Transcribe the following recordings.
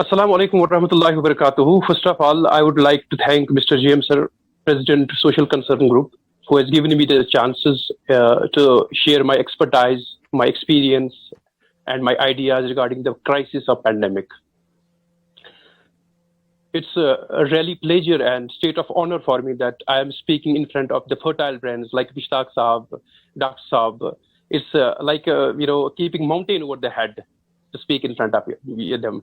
Assalamu alaikum wa rahmatullahi wa barakatuhu. First of all, I would like to thank Mr. GM Sir, President Social Concern Group, who has given me the chances to share my expertise, my experience, and my ideas regarding the crisis of pandemic. It's a really pleasure and state of honor for me that I am speaking in front of the fertile brains like Mushtaq Saab, Dr. Saab. It's like keeping mountain over the head to speak in front of them.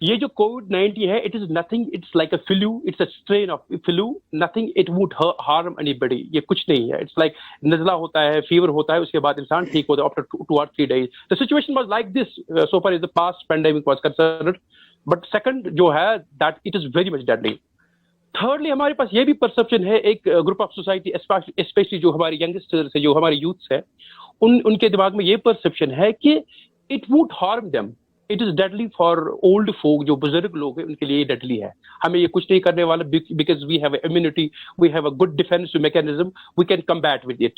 یہ جو COVID-19 ہے, it is nothing, it's like a flu, it's a strain of flu, nothing, it won't harm anybody. یہ کچھ نہیں ہے. It's like نزلہ ہوتا ہے, fever ہوتا ہے, اس کے بعد انسان ٹھیک ہوتا ہے after 2 or 3 days. The situation was like this so far as the past pandemic was concerned. But second جو ہے, that it is very much deadly. Thirdly, ہمارے پاس یہ بھی پرسپشن ہے, ایک گروپ آف سوسائٹی اسپیشلی جو ہمارے ینگسٹرس ہیں, جو ہمارے یوتھس ہیں, ان کے دماغ میں یہ پرسپشن ہے کہ it won't harm them. It is deadly for old folk, جو بزرگ لوگ ہیں ان کے لیے ڈیڈلی ہے. ہمیں یہ کچھ نہیں کرنے والا, because we have immunity, we have a good defense mechanism, we can combat with it.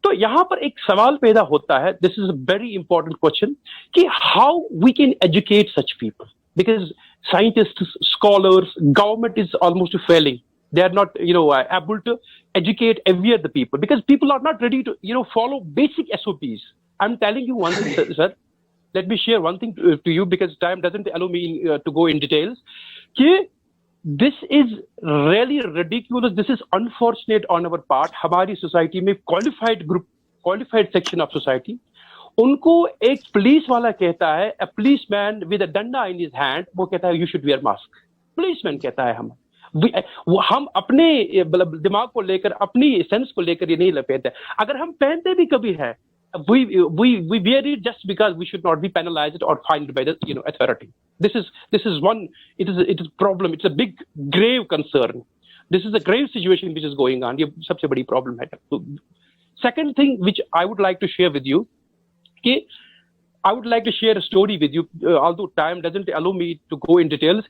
تو یہاں پر ایک سوال پیدا ہوتا ہے, this is a very important question, کہ how we can educate such people, because scientists, scholars, government is almost failing. They are not, able to educate, aware the people, because people are not ready to, follow basic SOPs. I'm telling you one thing, sir. Let me share one thing to you, because time doesn't allow me to go in details. This is really ridiculous. This is unfortunate on our part. ہماری society میں qualified group, qualified section of society, ان کو ایک police والا کہتا ہے, a policeman with a danda in his hand, وہ کہتا ہے you should wear mask. Policeman کہتا ہے ہم اپنے دماغ کو لے کر, اپنی سینس کو لے کر یہ نہیں لپیتے. اگر ہم پہنتے بھی کبھی ہے, we wear it just because we should not be penalized or fined by the authority. This is one, it is problem. It's a big grave concern. This is a grave situation which is going on. یہ سب سے بڑی problem ہے. Second thing which I would like to share with you, I would like to share a story with you, although time doesn't allow me to go in details.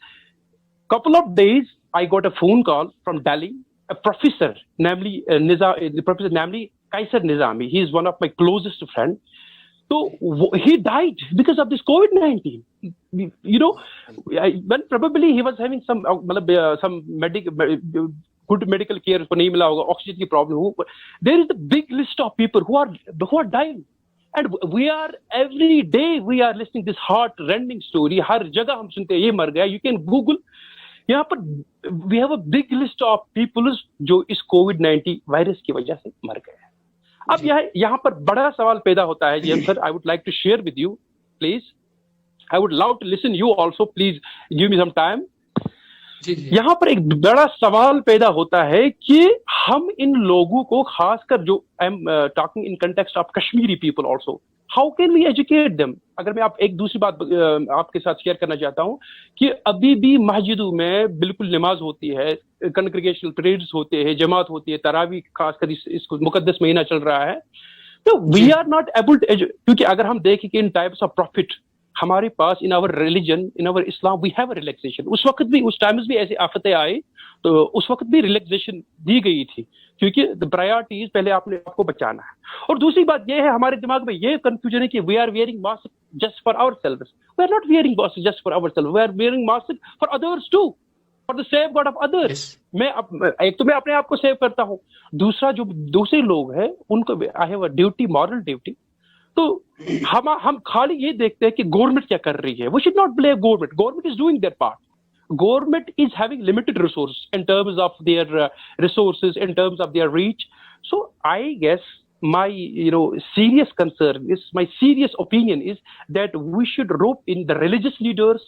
Couple of days I got a phone call from Delhi, a professor, namely Kaisar Nizami. He is one of my closest friends. So he died because of this COVID-19. When probably he was having some good medical care, کو نہیں ملا ہوگا, oxygen کی problem who. There is a big list of people who are dying. And we are every day we are listening this heart-rending story. ہر جگہ ہم سنتے ہیں یہ مر گیا. You can Google. یہاں پر we have a big list of people جو اس COVID-19 virus کی وجہ سے مر گئے. اب یہاں پر بڑا سوال پیدا ہوتا ہے, جیم سر, I would like to share with you, please. I would love to listen you also. Please give me some time. یہاں پر ایک بڑا سوال پیدا ہوتا ہے کہ ہم ان لوگوں کو, خاص کر جو I am talking in context of Kashmiri people also, how can we educate them? اگر میں ایک دوسری بات آپ کے ساتھ شیئر کرنا چاہتا ہوں کہ ابھی بھی مسجدوں میں بالکل نماز ہوتی ہے, کنگریگیشنل پریئرز ہوتے ہیں, جماعت ہوتی ہے, تراویح خاص کر اس کو مقدس مہینہ چل رہا ہے. تو we are not able to, کیونکہ اگر ہم دیکھیں کہ ان ٹائپس آف پروفٹ ہمارے پاس in our religion, in our Islam, we have a relaxation. اس وقت بھی, اس ٹائمز بھی ایسی آفتیں آئی تو اس وقت بھی ریلیکسیشن دی گئی تھی, کیونکہ پرائیورٹیز پہلے آپ نے آپ کو بچانا ہے. اور دوسری بات یہ ہے, ہمارے دماغ میں یہ کنفیوژن ہے کہ we are wearing mask just for ourselves. We are not wearing mask just for ourselves, we are wearing mask for others too, for the safeguard of others. ایک تو میں اپنے آپ کو save کرتا ہوں, دوسرا جو دوسرے لوگ ہیں ان کو I have a duty, moral duty. تو ہم خالی یہ دیکھتے ہیں کہ گورنمنٹ کیا کر رہی ہے. We should not blame government. Government is doing their part. Government is having limited resources in terms of their resources, in terms of their reach. So I guess my serious concern is, my serious opinion is that we should rope in the religious leaders,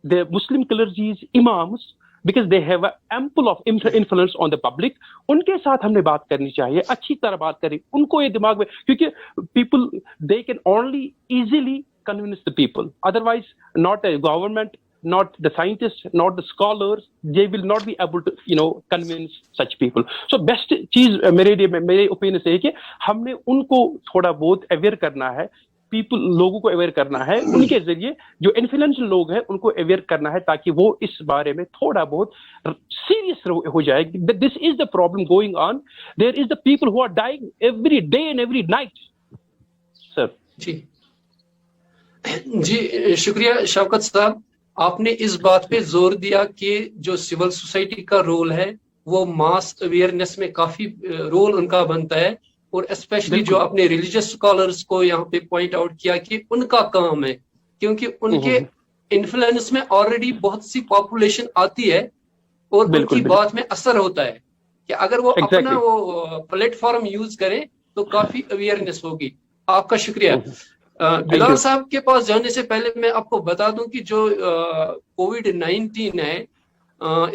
the Muslim clergies, imams, because they have ample of influence on the public. ان کے ساتھ ہم نے بات کرنی چاہیے, اچھی طرح بات کریں. ان کو یہ دماغ میں, کیونکہ people they can only easily convince the people. Otherwise, not a government, not the scientists, not the scholars, they will not be able to convince such people. So best چیز میرے اوپینین سے ہے کہ ہم نے ان کو تھوڑا بہت اویئر کرنا ہے, لوگوں کو اویئر کرنا ہے. ان کے ذریعے جو انفلوئنشل لوگ ہیں ان کو اویئر کرنا ہے, تاکہ وہ اس بارے میں تھوڑا بہت سیریس ہو جائے. This is the problem going on. There is the people who are dying every day and every night. Sir. جی شکریہ شوکت صاحب. آپ نے اس بات پہ زور دیا کہ جو سول سوسائٹی کا رول ہے وہ ماس اویئرنیس میں کافی رول ان کا بنتا ہے, اور اسپیشلی جو اپنے ریلیجیس اسکالرس کو یہاں پہ پوائنٹ آؤٹ کیا کہ ان کا کام ہے, کیونکہ ان کے انفلوئنس میں آلریڈی بہت سی پاپولیشن آتی ہے اور ان کی بات میں اثر ہوتا ہے کہ اگر وہ اپنا وہ پلیٹ فارم یوز کریں تو کافی اویئرنیس ہوگی. آپ کا شکریہ. بلال صاحب کے پاس جانے سے پہلے میں آپ کو بتا دوں کہ جو کووڈ-19 ہے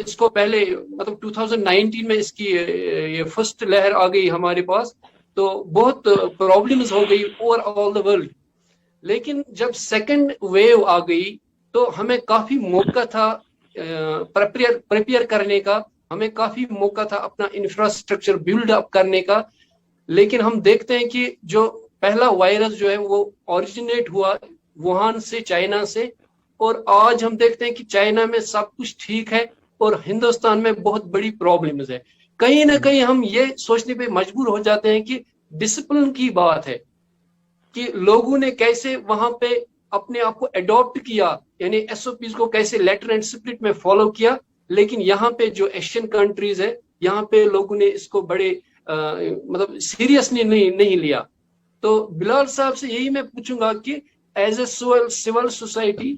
اس کو پہلے مطلب 2019 میں اس کی یہ فرسٹ لہر آ گئی ہمارے پاس تو بہت پرابلمز ہو گئی اوور آل دا ورلڈ. لیکن جب سیکنڈ ویو آ گئی تو ہمیں کافی موقع تھا پریپیئر کرنے کا, ہمیں کافی موقع تھا اپنا انفراسٹرکچر بلڈ اپ کرنے کا. لیکن ہم دیکھتے ہیں کہ جو پہلا وائرس جو ہے وہ اوریجنیٹ ہوا ووہان سے, چائنا سے, اور آج ہم دیکھتے ہیں کہ چائنا میں سب کچھ ٹھیک ہے اور ہندوستان میں بہت بڑی پرابلمز ہے. کہیں نہ کہیں ہم یہ سوچنے پہ مجبور ہو جاتے ہیں کہ ڈسپلن کی بات ہے کہ لوگوں نے کیسے وہاں پہ اپنے آپ کو اڈاپٹ کیا, یعنی ایس او پیز کو کیسے لیٹر اینڈ اسپرٹ میں فالو کیا. لیکن یہاں پہ جو ایشین کنٹریز ہے یہاں پہ لوگوں نے اس کو بڑے مطلب سیریسلی نہیں لیا. تو بلال صاحب سے یہی میں پوچھوں گا کہ ایز اے سول سوسائٹی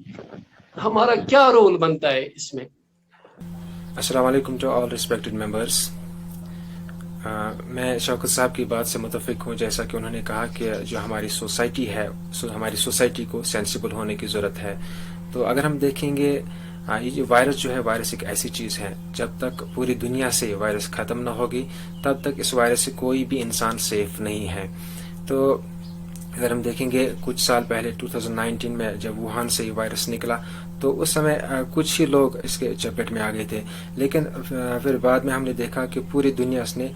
ہمارا کیا رول بنتا ہے اس میں. السلام علیکم ٹو آل ریسپیکٹڈ ممبرس. میں شوکت صاحب کی بات سے متفق ہوں, جیسا کہ انہوں نے کہا کہ جو ہماری سوسائٹی ہے ہماری سوسائٹی کو سینسیبل ہونے کی ضرورت ہے. تو اگر ہم دیکھیں گے یہ جو وائرس جو ہے وائرس ایک ایسی چیز ہے جب تک پوری دنیا سے وائرس ختم نہ ہوگی تب تک اس وائرس سے کوئی بھی انسان سیف نہیں ہے. تو اگر ہم دیکھیں گے کچھ سال پہلے 2019 میں جب ووہان سے یہ وائرس نکلا تو اس سمے کچھ ہی لوگ اس کے چپیٹ میں آ گئے تھے, لیکن پھر بعد میں ہم نے دیکھا کہ پوری دنیا اس نے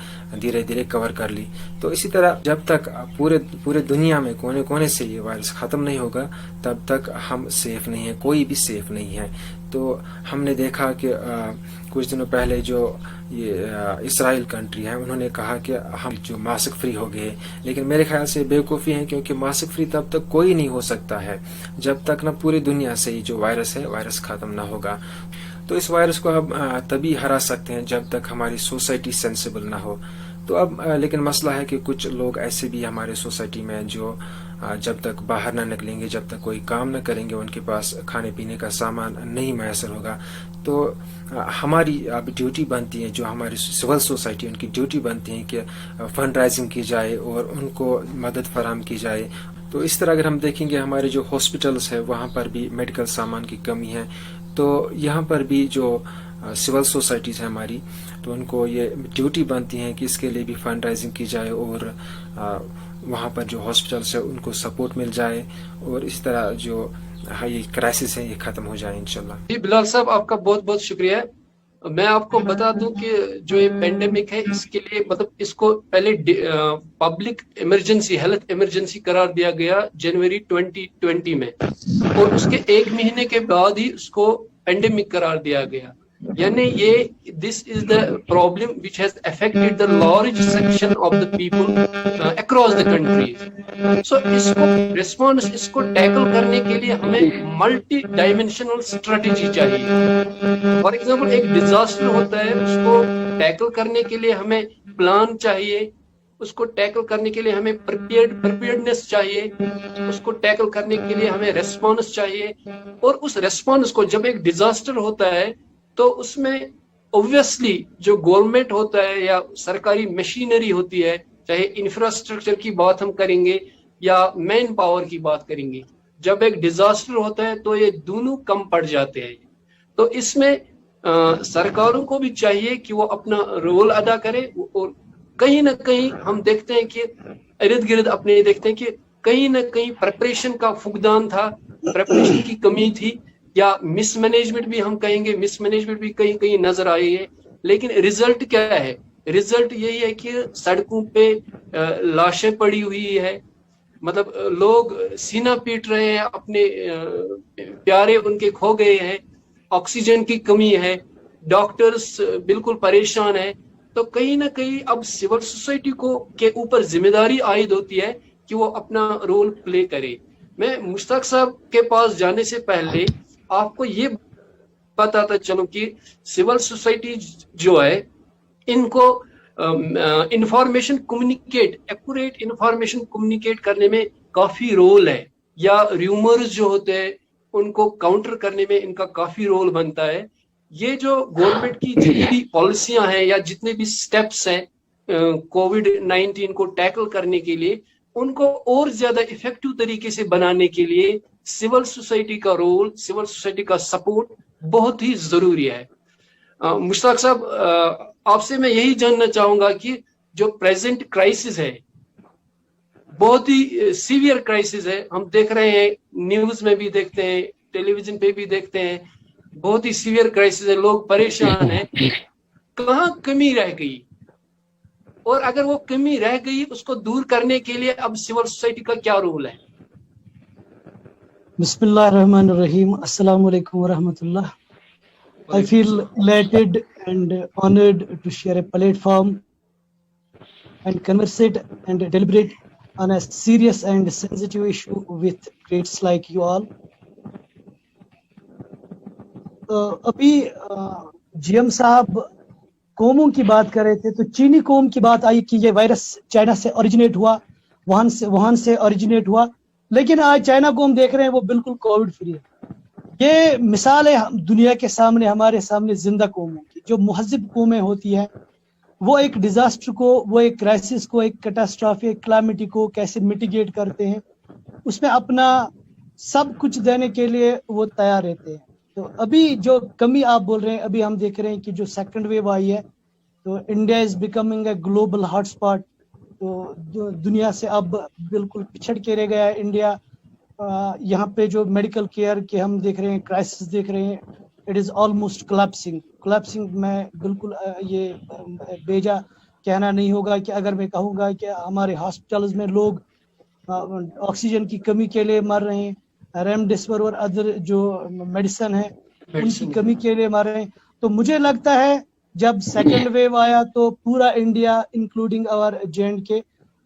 دھیرے دھیرے کور کر لی. تو اسی طرح جب تک پورے دنیا میں کونے کونے سے یہ وائرس ختم نہیں ہوگا تب تک ہم سیف نہیں ہیں, کوئی بھی سیف نہیں ہے. تو ہم نے دیکھا کہ کچھ دنوں پہلے جو یہ اسرائیل کنٹری ہے انہوں نے کہا کہ ہم جو ماسک فری ہو گئے, لیکن میرے خیال سے بیوقوفی ہیں, کیونکہ ماسک فری تب تک کوئی نہیں ہو سکتا ہے جب تک نہ پوری دنیا سے یہ جو وائرس ہے وائرس ختم نہ ہوگا. تو اس وائرس کو ہم تبھی ہرا سکتے ہیں جب تک ہماری سوسائٹی سینسیبل نہ ہو. تو اب لیکن مسئلہ ہے کہ کچھ لوگ ایسے بھی ہمارے سوسائٹی میں جو جب تک باہر نہ نکلیں گے, جب تک کوئی کام نہ کریں گے, ان کے پاس کھانے پینے کا سامان نہیں میسر ہوگا. تو ہماری اب ڈیوٹی بنتی ہے, جو ہماری سول سوسائٹی ان کی ڈیوٹی بنتی ہے کہ فنڈ رائزنگ کی جائے اور ان کو مدد فراہم کی جائے. تو اس طرح اگر ہم دیکھیں گے ہمارے جو ہاسپٹلس ہے وہاں پر بھی میڈیکل سامان کی کمی ہے. تو یہاں پر بھی جو سول سوسائٹیز ہیں ہماری, تو ان کو یہ ڈیوٹی بنتی ہے کہ اس کے لیے بھی فنڈ رائزنگ کی جائے اور وہاں پر جو ہاسپٹلس ہیں ان کو سپورٹ مل جائے, اور اس طرح جو یہ کرائسس ہے یہ ختم ہو جائے انشاءاللہ. جی بلال صاحب آپ کا بہت بہت شکریہ. میں آپ کو بتا دوں کہ جو یہ پینڈیمک ہے اس کے لیے مطلب اس کو پہلے پبلک ایمرجنسی, ہیلتھ ایمرجنسی قرار دیا گیا جنوری 2020 میں, اور اس کے ایک مہینے کے بعد ہی اس کو پینڈیمک قرار دیا گیا. یعنی یہ this is the problem which has affected the large section of the people across the countries. So اس کو ریسپانس, اس کو ٹیکل کرنے کے لیے ہمیں ملٹی ڈائمینشنل اسٹریٹجی چاہیے. فار ایگزامپل ایک ڈیزاسٹر ہوتا ہے, اس کو ٹیکل کرنے کے لیے ہمیں پلان چاہیے, اس کو ٹیکل کرنے کے لیے ہمیں پریپیئرڈنیس چاہیے, اس کو ٹیکل کرنے کے لیے ہمیں ریسپانس چاہیے. اور اس ریسپانس کو جب ایک ڈیزاسٹر ہوتا ہے تو اس میں اوبویسلی جو گورنمنٹ ہوتا ہے یا سرکاری مشینری ہوتی ہے, چاہے انفراسٹرکچر کی بات ہم کریں گے یا مین پاور کی بات کریں گے, جب ایک ڈیزاسٹر ہوتا ہے تو یہ دونوں کم پڑ جاتے ہیں. تو اس میں سرکاروں کو بھی چاہیے کہ وہ اپنا رول ادا کرے, اور کہیں نہ کہیں ہم دیکھتے ہیں کہ ارد گرد اپنے دیکھتے ہیں کہ کہیں نہ کہیں پریپریشن کا فقدان تھا, پریپریشن کی کمی تھی, یا مس مینجمنٹ بھی ہم کہیں گے, مس مینجمنٹ بھی کہیں کہیں نظر آئی ہے. لیکن ریزلٹ کیا ہے؟ ریزلٹ یہی ہے کہ سڑکوں پہ لاشیں پڑی ہوئی ہے, مطلب لوگ سینہ پیٹ رہے ہیں, اپنے پیارے ان کے کھو گئے ہیں, آکسیجن کی کمی ہے, ڈاکٹرز بالکل پریشان ہیں. تو کہیں نہ کہیں اب سول سوسائٹی کو کے اوپر ذمہ داری عائد ہوتی ہے کہ وہ اپنا رول پلے کرے. میں مشتاق صاحب کے پاس جانے سے پہلے آپ کو یہ بتاتا چلوں کہ سول سوسائٹی جو ہے ان کو information communicate, accurate information communicate کرنے میں کافی رول ہے, یا ریومرز جو ہوتے ہیں ان کو کاؤنٹر کرنے میں ان کا کافی رول بنتا ہے. یہ جو گورنمنٹ کی جتنی بھی پالیسیاں ہیں یا جتنے بھی سٹیپس ہیں کووڈ-19 کو ٹیکل کرنے کے لیے, ان کو اور زیادہ افیکٹو طریقے سے بنانے کے لیے سول سوسائٹی کا رول, سول سوسائٹی کا سپورٹ بہت ہی ضروری ہے. مشتاق صاحب, آپ سے میں یہی جاننا چاہوں گا کہ جو پریزنٹ کرائسس ہے بہت ہی سیویئر کرائسس ہے, ہم دیکھ رہے ہیں, نیوز میں بھی دیکھتے ہیں, ٹیلی ویژن پہ بھی دیکھتے ہیں, بہت ہی سیویئر کرائسس ہے, لوگ پریشان ہیں. کہاں کمی رہ گئی, اور اگر وہ کمی رہ گئی اس کو دور کرنے کے لیے اب سول سوسائٹی کا کیا رول ہے؟ بسم اللہ الرحمن الرحیم. السلام علیکم ورحمۃ اللہ. I feel elated and honored to share a platform and conversate and deliberate on a serious and sensitive issue with greats like you all. ابھی جی ایم صاحب قوموں کی بات کر رہے تھے تو چینی قوم کی بات آئی کہ یہ وائرس چائنا سے اوریجنیٹ ہوا, وہاں سے اوریجنیٹ ہوا, لیکن آج چائنا کو ہم دیکھ رہے ہیں وہ بالکل کووڈ فری ہے. یہ مثال ہے دنیا کے سامنے, ہمارے سامنے زندہ قوموں کی. جو مہذب قومیں ہوتی ہیں وہ ایک ڈیزاسٹر کو, وہ ایک کرائسس کو, ایک کیٹاسٹرافی, ایک کلامٹی کو کیسے میٹیگیٹ کرتے ہیں, اس میں اپنا سب کچھ دینے کے لیے وہ تیار رہتے ہیں. تو ابھی جو کمی آپ بول رہے ہیں, ابھی ہم دیکھ رہے ہیں کہ جو سیکنڈ ویو آئی ہے تو India is becoming a global hot spot. تو دنیا سے اب بالکل پچھڑ کے رہ گیا ہے انڈیا. یہاں پہ جو میڈیکل کیئر کے ہم دیکھ رہے ہیں, کرائسس دیکھ رہے ہیں, اٹ از آلموسٹ کولپسنگ. میں بالکل یہ بیجا کہنا نہیں ہوگا کہ اگر میں کہوں گا کہ ہمارے ہاسپٹلز میں لوگ آکسیجن کی کمی کے لیے مر رہے ہیں, ریمڈیسیویر اور ادر جو میڈیسن ہے ان کی کمی کے لیے مر رہے ہیں. تو مجھے لگتا ہے جب سیکنڈ ویو آیا تو پورا انڈیا انکلوڈنگ اور JNK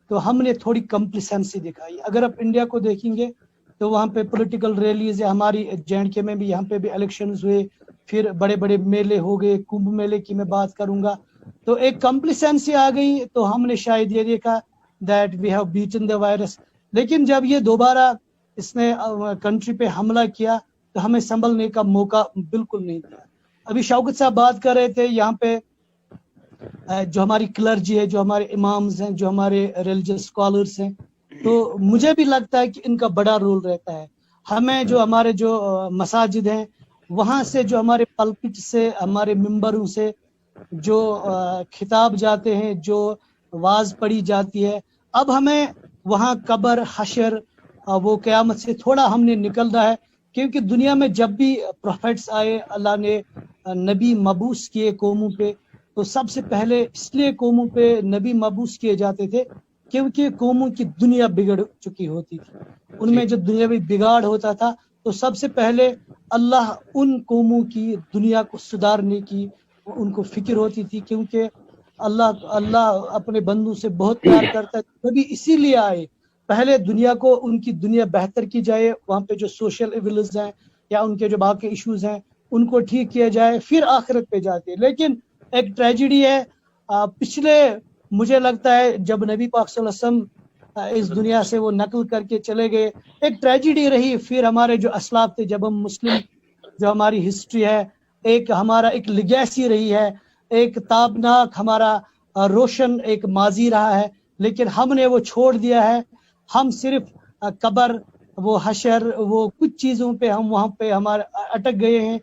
تو ہم نے تھوڑی کمپلیسنسی دکھائی. اگر آپ انڈیا کو دیکھیں گے تو وہاں پہ پولیٹیکل ریلیز ہے, ہماری JNK میں بھی, یہاں پہ بھی الیکشنز ہوئے, پھر بڑے بڑے میلے ہو گئے, کمبھ میلے کی میں بات کروں گا, تو ایک کمپلیسنسی آ گئی. تو ہم نے شاید یہ دیکھا that we have beaten the virus. لیکن جب یہ دوبارہ اس نے کنٹری پہ حملہ کیا تو ہمیں سنبھلنے کا موقع بالکل نہیں دیا. ابھی شوکت صاحب بات کر رہے تھے یہاں پہ جو ہماری کلرجی ہے, جو ہمارے امامز ہیں, جو ہمارے ریلیجس اسکالرس ہیں, تو مجھے بھی لگتا ہے کہ ان کا بڑا رول رہتا ہے. ہمیں جو ہمارے جو مساجد ہیں وہاں سے, جو ہمارے پلپٹ سے, ہمارے ممبروں سے جو خطاب جاتے ہیں, جو واز پڑھی جاتی ہے, اب ہمیں وہاں قبر, حشر, وہ قیامت سے تھوڑا ہم نے نکلنا ہے. کیونکہ دنیا میں جب بھی پروفیٹس آئے, اللہ نے نبی مبعوث کیے قوموں پہ, تو سب سے پہلے اس لیے قوموں پہ نبی مبعوث کیے جاتے تھے کیونکہ قوموں کی دنیا بگڑ چکی ہوتی تھی. ان میں جو دنیاوی بگاڑ ہوتا تھا تو سب سے پہلے اللہ ان قوموں کی دنیا کو سدھارنے کی ان کو فکر ہوتی تھی, کیونکہ اللہ اپنے بندوں سے بہت پیار کرتا ہے. نبی اسی لیے آئے, پہلے دنیا کو, ان کی دنیا بہتر کی جائے, وہاں پہ جو سوشل ایولز ہیں یا ان کے جو باقی ایشوز ہیں ان کو ٹھیک کیا جائے, پھر آخرت پہ جاتے ہیں. لیکن ایک ٹریجڈی ہے, پچھلے مجھے لگتا ہے جب نبی پاک صلی اللہ علیہ وسلم اس دنیا سے وہ نقل کر کے چلے گئے, ایک ٹریجڈی رہی. پھر ہمارے جو اسلاف تھے, جب ہم مسلم, جو ہماری ہسٹری ہے, ایک ہمارا ایک لیگیسی رہی ہے, ایک تابناک ہمارا روشن ایک ماضی رہا ہے, لیکن ہم نے وہ چھوڑ دیا ہے. ہم صرف قبر, وہ حشر, وہ کچھ چیزوں پہ ہم وہاں پہ ہمارے اٹک گئے ہیں.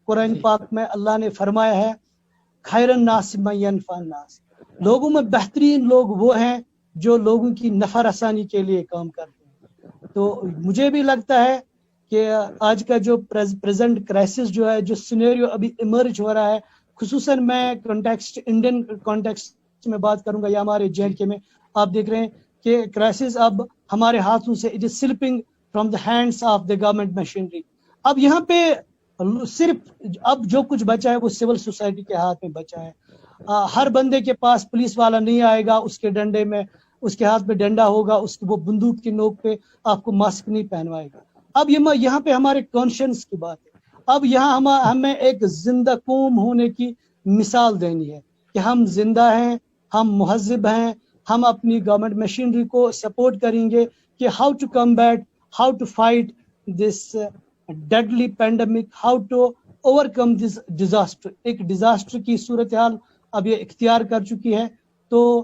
قرآن پاک میں اللہ نے فرمایا ہے خیر الناس من ینفع الناس, لوگوں میں بہترین لوگ وہ ہیں جو لوگوں کی نفع رسانی کے لیے کام کرتے ہیں. تو مجھے بھی لگتا ہے کہ آج کا جو پریزنٹ کرائسس جو ہے, جو سینیریو ابھی ایمرج ہو رہا ہے, خصوصاً میں کانٹیکسٹ, انڈین کانٹیکسٹ میں بات کروں گا یا ہمارے JNK میں, آپ دیکھ رہے ہیں کہ کرائسس اب ہمارے ہاتھوں سے, it is slipping from the hands of the government machinery. اب یہاں پہ صرف اب جو کچھ بچا ہے وہ سول سوسائٹی کے ہاتھ میں بچا ہے. ہر بندے کے پاس پولیس والا نہیں آئے گا, اس کے ڈنڈے میں, اس کے ہاتھ میں ڈنڈا ہوگا, اس کی وہ بندوق کی نوک پہ آپ کو ماسک نہیں پہنوائے گا. اب یہاں پہ ہمارے کانشنس کی بات ہے. اب یہاں ہمیں ایک زندہ قوم ہونے کی مثال دینی ہے کہ ہم زندہ ہیں, ہم مہذب ہیں, ہم اپنی گورنمنٹ مشینری کو سپورٹ کریں گے کہ how to combat, how to fight this deadly pandemic, how to overcome this disaster. ایک ڈیزاسٹر کی صورتحال اب یہ اختیار کر چکی ہے. تو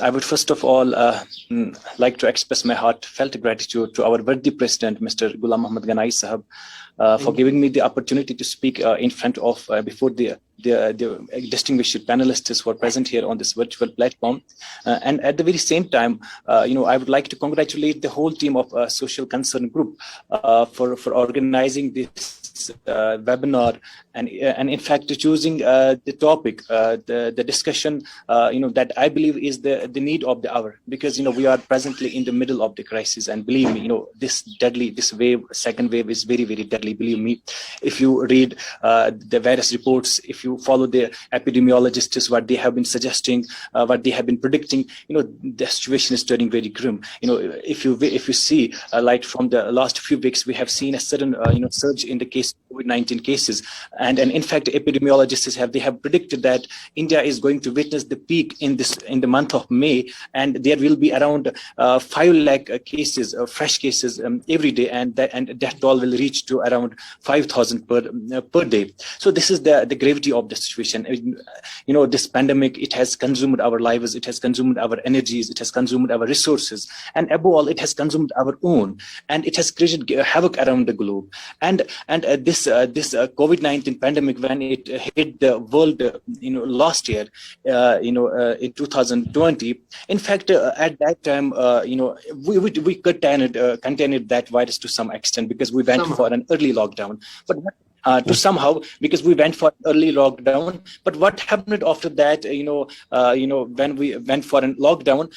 I would first of all like to express my heartfelt gratitude to our worthy President, Mr. Ghulam Muhammad Ganai Sahab, for giving me the opportunity to speak in front of before the distinguished panelists who are present here on this virtual platform. And at the very same time, I would like to congratulate the whole team of Social Concern Group for organizing this webinar and in fact choosing the topic, the discussion, that I believe is the need of the hour, because we are presently in the middle of the crisis, and believe me, this wave, second wave, is very, very deadly. Believe me, if you read the various reports, if you follow the epidemiologists, what they have been suggesting, what they have been predicting, the situation is turning very grim. If you see, like from the last few weeks, we have seen a sudden surge in the case COVID-19 cases, and in fact epidemiologists have predicted that India is going to witness the peak in the month of May, and there will be around 5 lakh cases, fresh cases every day, and death toll will reach to around 5,000 per day. So this is the gravity of the situation. This pandemic, it has consumed our lives, it has consumed our energies, it has consumed our resources, and above all, it has consumed our own, and it has created havoc around the globe. And this COVID-19 pandemic, when it hit the world, last year, in 2020, in fact, at that time, we contained that virus to some extent, because we went for an early lockdown. But to somehow, because we went for early lockdown. But what happened after that, when we went for a lockdown,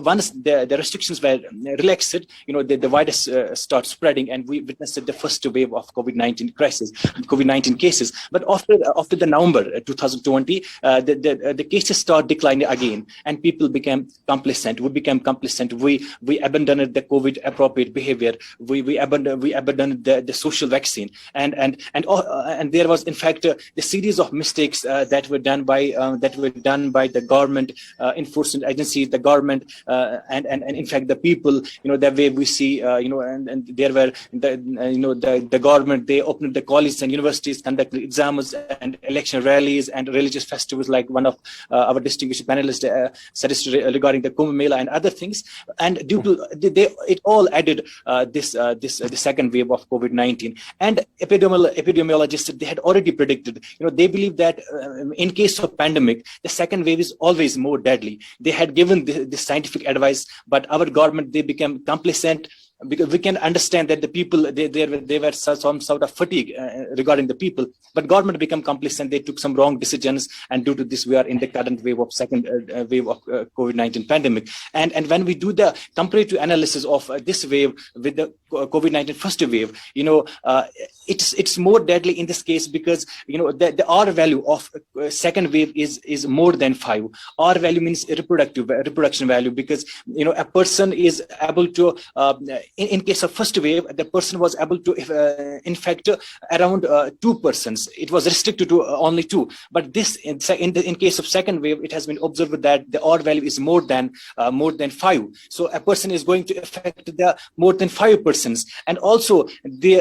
once the restrictions were relaxed, the virus started spreading, and we witnessed the first wave of COVID-19 cases. But after the November 2020, the cases started declining again, and people became complacent. We became complacent. We abandoned the COVID appropriate behavior. We abandoned the social vaccine, and there was in fact the series of mistakes that were done by the government enforcement agencies, the government, and in fact the people. The way we see, and there were the government. They opened the colleges and universities, conducted exams and election rallies and religious festivals, like one of our distinguished panelists suggested regarding the Kumbh Mela and other things. And due to it all added the second wave of COVID-19. And epidemiologists, they had already predicted. They believe that in case of pandemic, the second wave is always more deadly. They had given this scientific advice, but our government, they became complacent, because we can understand that the people, they were some sort of fatigue regarding the people, but government became complacent. They took some wrong decisions, and due to this, we are in the current wave of second wave of COVID-19 pandemic. And when we do the comparative analysis of this wave with the COVID-19 first wave, it's more deadly in this case, because the R value of second wave is more than 5. R value means reproduction value, because a person is able to in case of first wave, the person was able to infect around 2 persons. It was restricted to only 2. But this, in case of second wave, it has been observed that the R value is more than 5. So a person is going to affect the more than 5 persons. And also the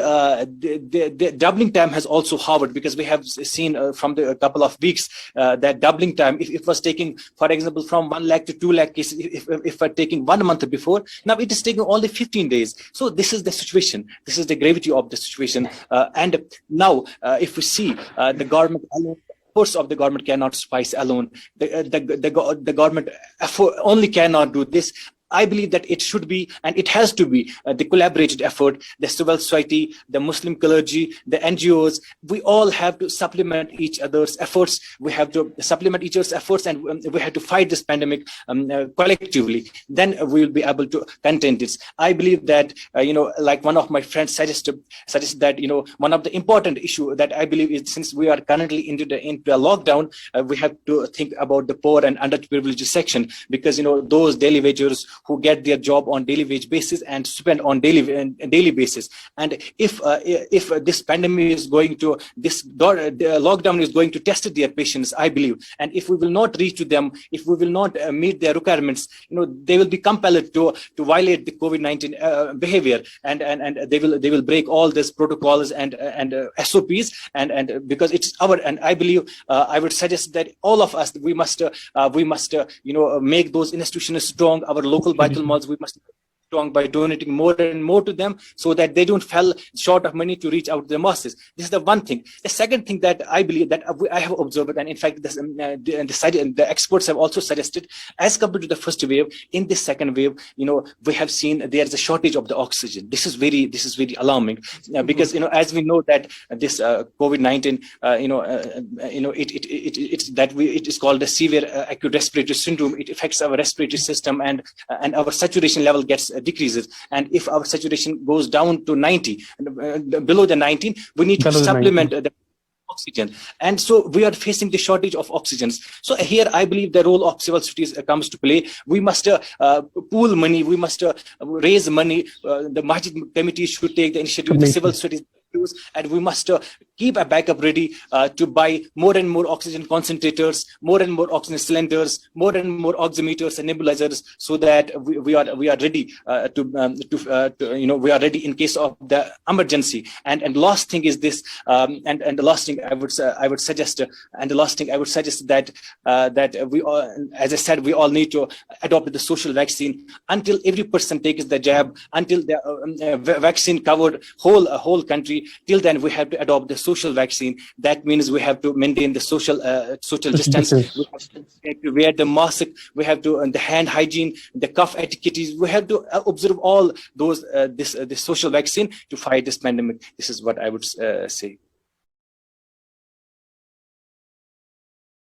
doubling time has also hovered, because we have seen from the couple of weeks that doubling time, if it was taking, for example, from 1 lakh to 2 lakh cases, if we're taking 1 month before, now it is taking only 15 days. So this is the situation. This is the gravity of the situation. And now, if we see the government alone, force of the government cannot suffice alone. The government only cannot do this. I believe that it should be, and it has to be, the collaborated effort, the civil society, the Muslim clergy, the NGOs. We all have to supplement each other's efforts. We have to supplement each other's efforts, and we have to fight this pandemic collectively. Then we will be able to contain this. I believe that, like one of my friends suggested that, one of the important issue that I believe is, since we are currently into a lockdown, we have to think about the poor and underprivileged section, because, those daily wagers who get their job on daily wage basis and spend on daily basis. And if this pandemic is going to, the lockdown is going to test their patience, I believe. And if we will not reach to them, if we will not meet their requirements, they will be compelled to violate the COVID-19 behavior, and they will break all these protocols and SOPs, and because it's and I believe I would suggest that all of us, we must make those institutions strong. Our local vital malls, we must strong by donating more and more to them, so that they don't fall short of money to reach out to the masses. This is the one thing. The second thing that I believe that I have observed, and in fact the experts have also suggested, as compared to the first wave, in this second wave, we have seen there is a shortage of the oxygen. This is very alarming, because as we know that this COVID-19, it is called a severe acute respiratory syndrome. It affects our respiratory system, and our saturation level gets decreases. And if our saturation goes down to 90, below the 19, we need to supplement the oxygen. And so we are facing the shortage of oxygens. So here I believe the role of civil societies comes to play. We must pool money, we must raise money. The Masjid committee should take the initiative, the civil societies, and we must keep a backup ready to buy more and more oxygen concentrators, more and more oxygen cylinders, more and more oximeters and nebulizers, so that we are ready we are ready in case of the emergency. And last thing is this, and the last thing I would suggest that we all, as I said, we all need to adopt the social vaccine until every person takes the jab, until the vaccine covered whole country. Till then, we have to adopt the social vaccine. That means we have to maintain the social distance. We have to wear the mask. We have to the hand hygiene, the cough etiquette. We have to observe all those this social vaccine to fight this pandemic. This is what I would say.